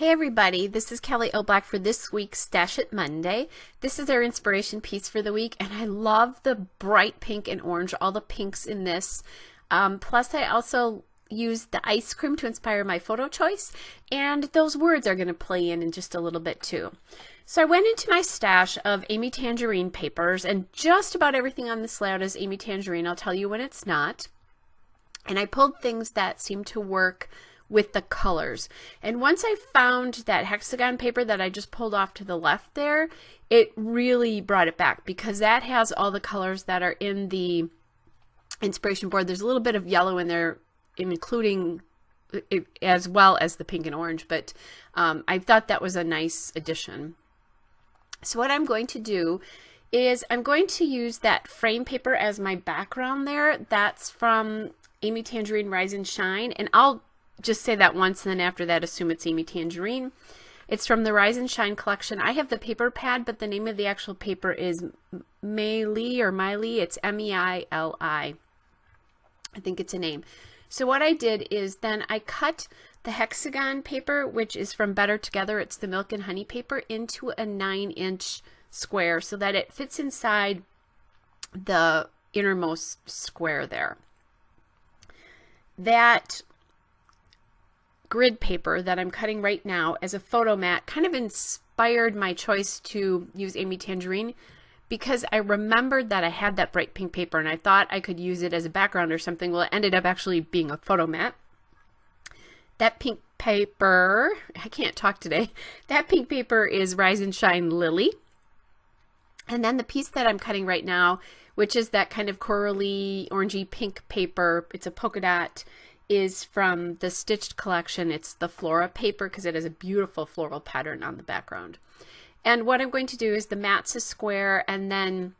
Hey everybody, this is Kelly Oblak for this week's Stash It Monday. This is our inspiration piece for the week, and I love the bright pink and orange, all the pinks in this. Plus I also used the ice cream to inspire my photo choice, and those words are going to play in just a little bit too. So I went into my stash of Amy Tangerine papers, and just about everything on this layout is Amy Tangerine. I'll tell you when it's not. And I pulled things that seem to work with the colors. And once I found that hexagon paper that I just pulled off to the left there, it really brought it back because that has all the colors that are in the inspiration board. There's a little bit of yellow in there, including as well as the pink and orange, but I thought that was a nice addition. So what I'm going to do is I'm going to use that frame paper as my background there. That's from Amy Tangerine Rise and Shine, and I'll just say that once and then after that assume it's Amy Tangerine. It's from the Rise and Shine collection. I have the paper pad, but the name of the actual paper is Meili or Meili. It's M-E-I-L-I. I think it's a name. So what I did is then I cut the hexagon paper, which is from Better Together. It's the Milk and Honey paper, into a 9-inch square so that it fits inside the innermost square there. That grid paper that I'm cutting right now as a photo mat kind of inspired my choice to use Amy Tangerine because I remembered that I had that bright pink paper and I thought I could use it as a background or something. Well, it ended up actually being a photo mat. That pink paper, I can't talk today. That pink paper is Rise and Shine Lily. And then the piece that I'm cutting right now, which is that kind of corally orangey pink paper, it's a polka dot, is from the Stitched collection. It's the Flora paper because it has a beautiful floral pattern on the background. And what I'm going to do is the mat's a square, and then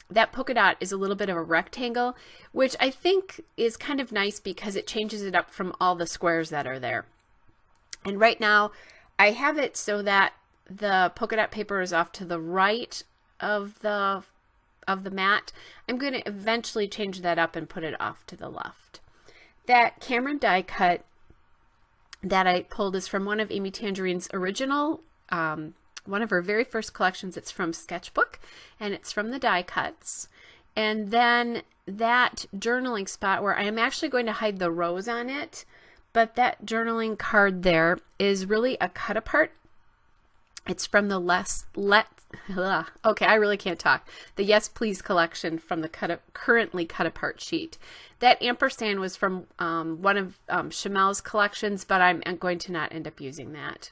that polka dot is a little bit of a rectangle, which I think is kind of nice because it changes it up from all the squares that are there. And right now I have it so that the polka dot paper is off to the right of the mat. I'm going to eventually change that up and put it off to the left. That Cameron die cut that I pulled is from one of Amy Tangerine's original, one of her very first collections. It's from Sketchbook, and it's from the die cuts. And then that journaling spot where I am actually going to hide the rose on it, but that journaling card there is really a cut apart. It's from the okay, I really can't talk. The Yes Please collection from the currently cut apart sheet. That ampersand was from one of Chamel's collections, but I'm going to not end up using that.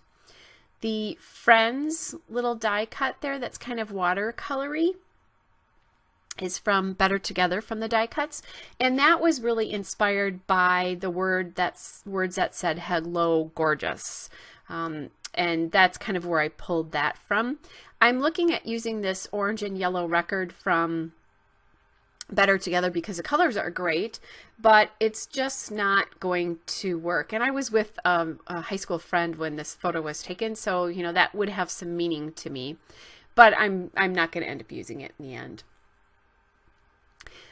The Friends little die cut there that's kind of watercolory is from Better Together from the die cuts, and that was really inspired by the words that said hello gorgeous. And that's kind of where I pulled that from. I'm looking at using this orange and yellow record from Better Together because the colors are great, but it's just not going to work. And I was with a high school friend when this photo was taken, so you know that would have some meaning to me, but I'm not going to end up using it in the end.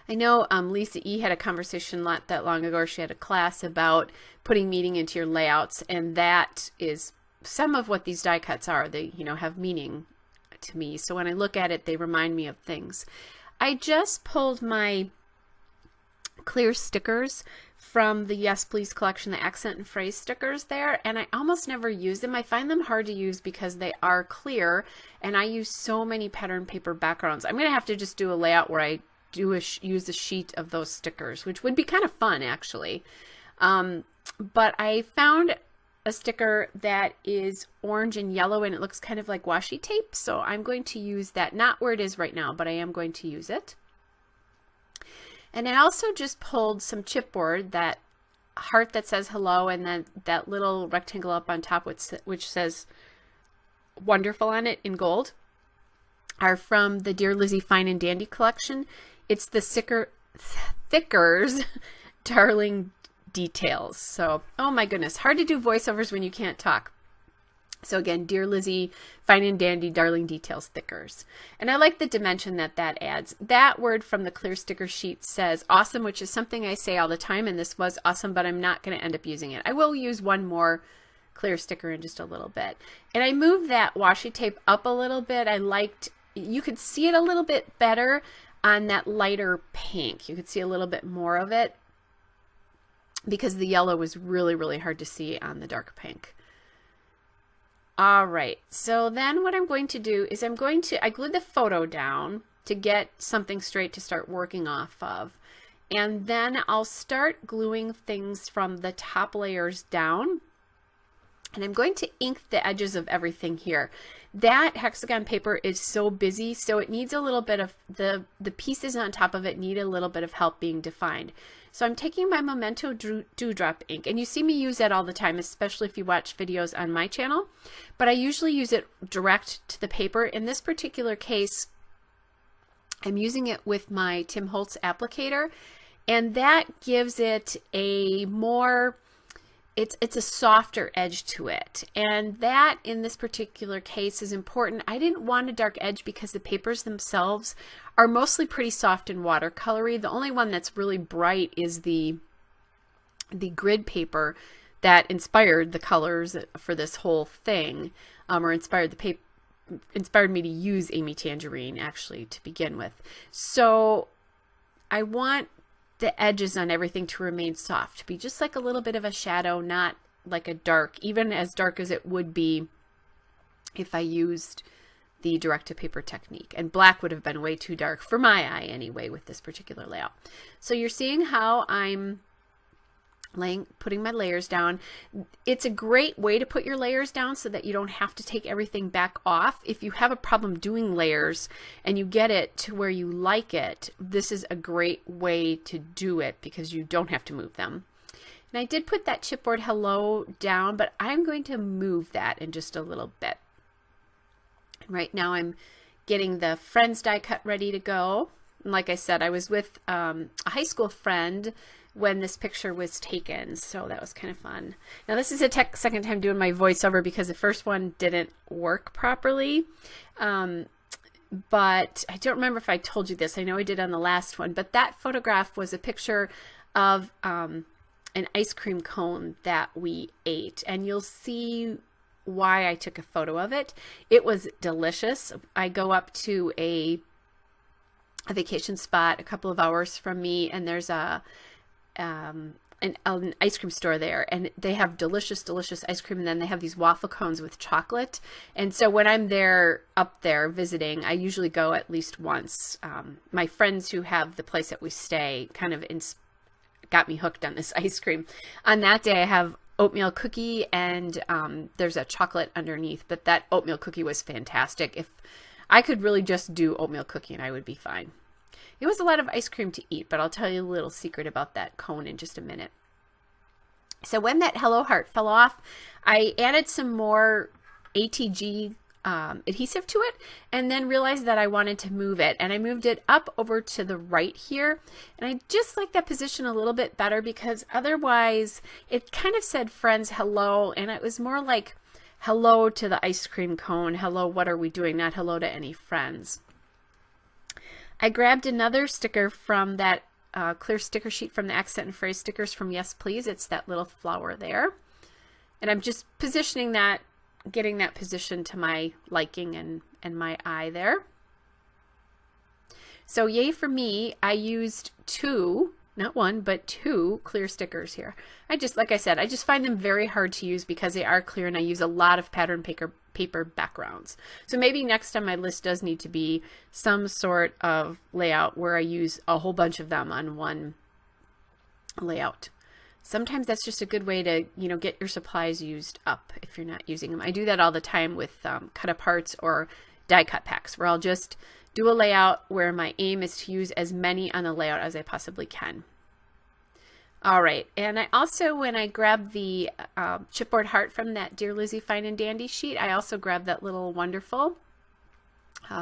I know Lisa E. had a conversation not that long ago. She had a class about putting meaning into your layouts, and that is some of what these die cuts are. They, you know, have meaning to me. So when I look at it, they remind me of things. I just pulled my clear stickers from the Yes Please collection, the accent and phrase stickers there, and I almost never use them. I find them hard to use because they are clear, and I use so many pattern paper backgrounds. I'm going to have to just do a layout where I use a sheet of those stickers, which would be kind of fun actually. But I found a sticker that is orange and yellow, and it looks kind of like washi tape, so I'm going to use that, not where it is right now, but I am going to use it. And I also just pulled some chipboard, that heart that says hello, and then that little rectangle up on top which says wonderful on it in gold, are from the Dear Lizzie Fine and Dandy collection. It's the Thickers Darling Details. So, oh my goodness, hard to do voiceovers when you can't talk. So again, Dear Lizzie, Fine and Dandy, Darling Details, Thickers. And I like the dimension that that adds. That word from the clear sticker sheet says awesome, which is something I say all the time, and this was awesome, but I'm not going to end up using it. I will use one more clear sticker in just a little bit. And I moved that washi tape up a little bit. You could see it a little bit better on that lighter pink. You could see a little bit more of it because the yellow was really, really hard to see on the dark pink. All right, so then what I'm going to do is I glued the photo down to get something straight to start working off of. And then I'll start gluing things from the top layers down. And I'm going to ink the edges of everything here. That hexagon paper is so busy, so it needs a little bit of, the pieces on top of it need a little bit of help being defined. So I'm taking my Memento Dewdrop ink, and you see me use that all the time, especially if you watch videos on my channel, but I usually use it direct to the paper. In this particular case, I'm using it with my Tim Holtz applicator, and that gives it a more, it's a softer edge to it. And that in this particular case is important. I didn't want a dark edge because the papers themselves are mostly pretty soft and watercolory. The only one that's really bright is the grid paper that inspired the colors for this whole thing, or inspired me to use Amy Tangerine actually to begin with. So I want the edges on everything to remain soft, to be just like a little bit of a shadow, not like a dark, even as dark as it would be if I used the direct to paper technique. And black would have been way too dark for my eye anyway with this particular layout. So you're seeing how I'm putting my layers down. It's a great way to put your layers down so that you don't have to take everything back off. If you have a problem doing layers and you get it to where you like it, this is a great way to do it because you don't have to move them. And I did put that chipboard hello down, but I'm going to move that in just a little bit. Right now I'm getting the Friends die cut ready to go. And like I said, I was with a high school friend when this picture was taken, so that was kind of fun. Now this is the second time doing my voiceover because the first one didn't work properly, but I don't remember if I told you this. I know I did on the last one, but that photograph was a picture of an ice cream cone that we ate, and you'll see why I took a photo of it. It was delicious. I go up to a vacation spot a couple of hours from me, and there's an ice cream store there, and they have delicious ice cream, and then they have these waffle cones with chocolate. And so when I'm up there visiting, I usually go at least once. My friends who have the place that we stay kind of got me hooked on this ice cream. On that day I have oatmeal cookie, and there's a chocolate underneath, but that oatmeal cookie was fantastic. If I could really just do oatmeal cookie and I would be fine. It was a lot of ice cream to eat, but I'll tell you a little secret about that cone in just a minute. So when that hello heart fell off, I added some more ATG adhesive to it, and then realized that I wanted to move it, and I moved it up over to the right here, and I just like that position a little bit better because otherwise it kind of said Friends hello, and it was more like hello to the ice cream cone, hello, what are we doing, not hello to any friends. I grabbed another sticker from that clear sticker sheet from the accent and phrase stickers from Yes Please. It's that little flower there. And I'm just positioning that, getting that position to my liking and my eye there. So yay for me, I used two, not one, but two clear stickers here. Like I said, I just find them very hard to use because they are clear, and I use a lot of pattern paper backgrounds. So maybe next time my list does need to be some sort of layout where I use a whole bunch of them on one layout. Sometimes that's just a good way to, get your supplies used up if you're not using them. I do that all the time with cut aparts or die cut packs, where I'll just do a layout where my aim is to use as many on the layout as I possibly can. All right, and I also, when I grabbed the chipboard heart from that Dear Lizzie Fine and Dandy sheet, I also grabbed that little wonderful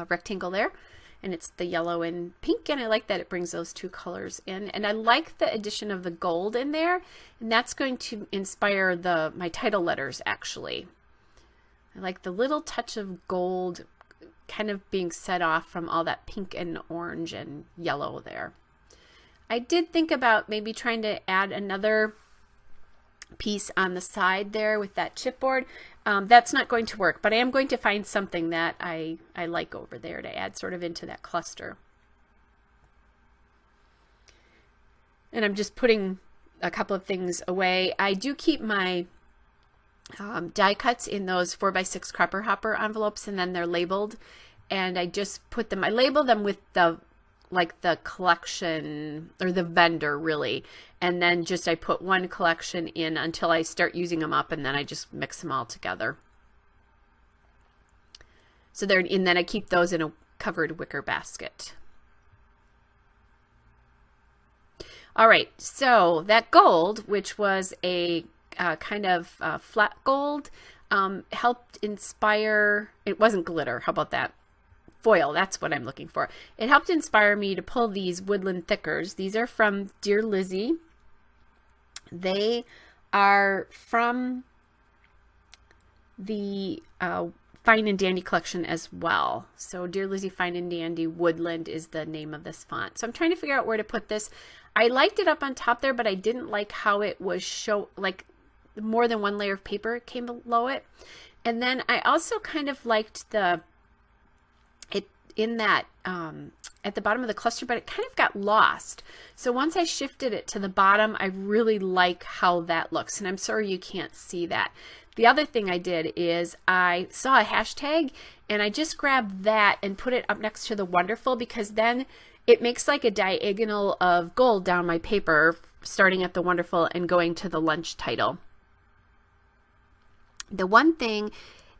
rectangle there, and it's the yellow and pink, and I like that it brings those two colors in, and I like the addition of the gold in there, and that's going to inspire my title letters actually. I like the little touch of gold kind of being set off from all that pink and orange and yellow there. I did think about maybe trying to add another piece on the side there with that chipboard. That's not going to work, but I am going to find something that I like over there to add sort of into that cluster. And I'm just putting a couple of things away. I do keep my die cuts in those 4x6 Crapper Hopper envelopes, and then they're labeled, and I just put them, I label them with the collection or the vendor really, and then just I put one collection in until I start using them up, and then I just mix them all together. So they're, and then I keep those in a covered wicker basket. All right, so that gold, which was a kind of flat gold, helped inspire, it wasn't glitter, how about that? Foil, that's what I'm looking for. It helped inspire me to pull these woodland thickers. These are from Dear Lizzie. They are from the Fine and Dandy collection as well. So Dear Lizzie Fine and Dandy Woodland is the name of this font. So I'm trying to figure out where to put this. I liked it up on top there, but I didn't like how it was like more than one layer of paper came below it. And then I also kind of liked it in that at the bottom of the cluster, but it kind of got lost. So once I shifted it to the bottom, I really like how that looks, and I'm sorry you can't see that. The other thing I did is I saw a hashtag, and I just grabbed that and put it up next to the wonderful, because then it makes like a diagonal of gold down my paper, starting at the wonderful and going to the lunch title. The one thing,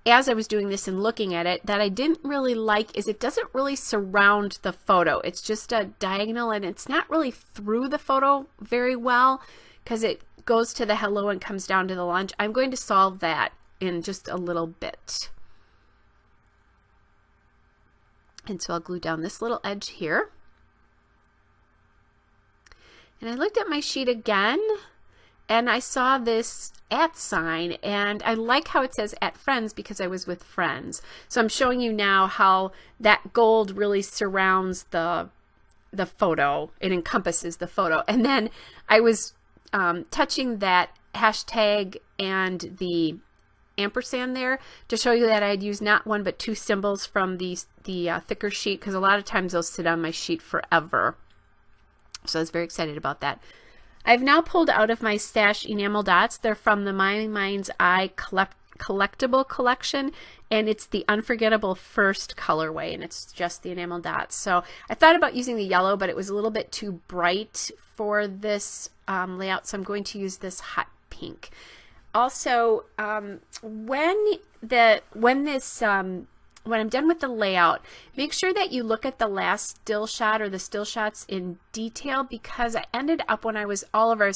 as I was doing this and looking at it, that I didn't really like is it doesn't really surround the photo. It's just a diagonal, and it's not really through the photo very well, because it goes to the hello and comes down to the lunch. I'm going to solve that in just a little bit. And so I'll glue down this little edge here. And I looked at my sheet again, and I saw this @ sign, and I like how it says @ friends because I was with friends. So I'm showing you now how that gold really surrounds the photo. It encompasses the photo. And then I was touching that hashtag and the ampersand there to show you that I'd used not one but two symbols from the thicker sheet, because a lot of times those sit on my sheet forever. So I was very excited about that. I've now pulled out of my stash enamel dots. They're from the My Mind's Eye collectible collection, and it's the Unforgettable First colorway, and it's just the enamel dots. So I thought about using the yellow, but it was a little bit too bright for this layout, so I'm going to use this hot pink. Also, when I'm done with the layout, make sure that you look at the last still shot or the still shots in detail, because I ended up, when I was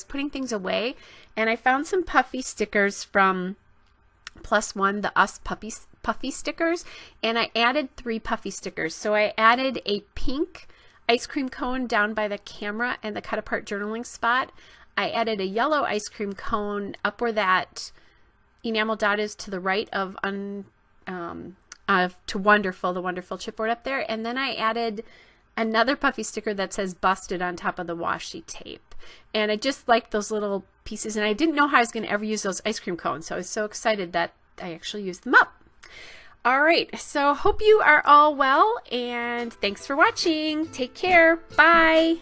putting things away, and I found some puffy stickers from +1, the Us puffy stickers, and I added 3 puffy stickers. So I added a pink ice cream cone down by the camera and the cut apart journaling spot. I added a yellow ice cream cone up where that enamel dot is to the right of to Wonderful, the Wonderful chipboard up there. And then I added another puffy sticker that says Busted on top of the washi tape. And I just like those little pieces, and I didn't know how I was going to ever use those ice cream cones, so I was so excited that I actually used them up. All right, so hope you are all well, and thanks for watching. Take care. Bye.